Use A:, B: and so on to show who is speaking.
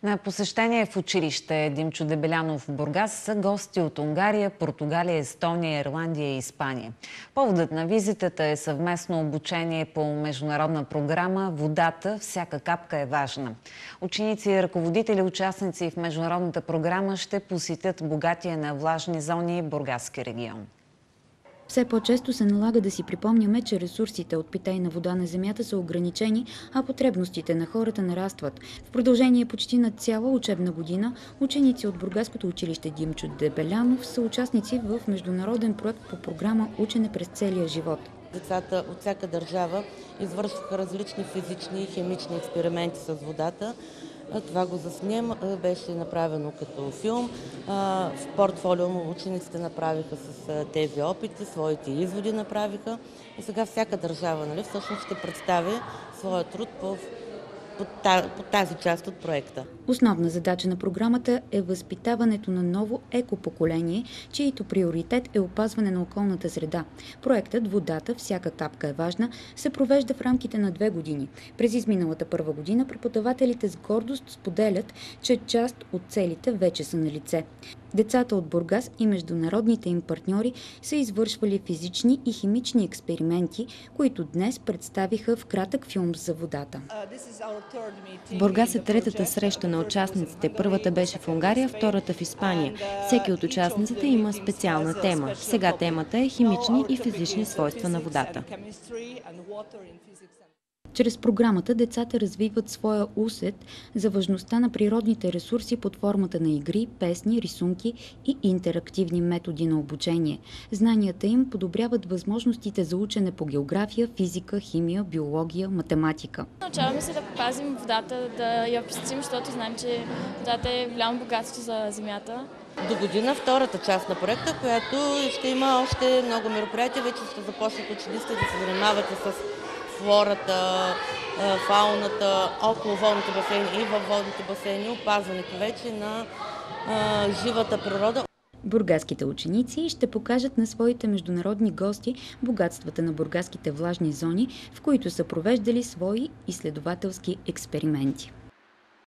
A: На посещение в училище Димчо Дебелянов в Бургас са гости от Унгария, Португалия, Естония, Ирландия и Испания. Поводът на визитата е съвместно обучение по международна програма "Водата, всяка капка е важна". Ученици и ръководители, участници в международната програма ще посетят богатия на влажни зони Бургаски регион.
B: Все по-често се налага да си припомняме, че ресурсите от питейна вода на земята са ограничени, а потребностите на хората нарастват. В продължение почти на цяла учебна година ученици от Бургаското училище Димчо Дебелянов са участници в международен проект по програма "Учене през целия живот".
C: Децата от всяка държава извършваха различни физични и химични експерименти с водата. Това го беше направено като филм. В портфолио учениците направиха с тези опити, своите изводи направиха. И сега всяка държава, всъщност ще представи своя труд по тази част от проекта.
B: Основна задача на програмата е възпитаването на ново екопоколение, чието приоритет е опазване на околната среда. Проектът "Водата, всяка капка е важна" се провежда в рамките на 2 години. През изминалата първа година преподавателите с гордост споделят, че част от целите вече са налице. Децата от Бургас и международните им партньори са извършвали физични и химични експерименти, които днес представиха в кратък филм за водата.
D: В Бургас е третата среща на участниците. Първата беше в Унгария, втората в Испания. Всеки от участниците има специална тема. Сега темата е химични и физични свойства на водата.
B: Чрез програмата децата развиват своя усет за важността на природните ресурси под формата на игри, песни, рисунки и интерактивни методи на обучение. Знанията им подобряват възможностите за учене по география, физика, химия, биология, математика.
E: Научаваме се да пазим водата, да я опустим, защото знаем, че водата е голямо богатство за земята.
C: До година втората част на проекта, която ще има още много мероприятия. Вече ще започнат учениците да се занимават с флората, фауната, около водните басейни и във водните басейни, опазването вече на живата природа.
B: Бургаските ученици ще покажат на своите международни гости богатствата на бургаските влажни зони, в които са провеждали свои изследователски експерименти.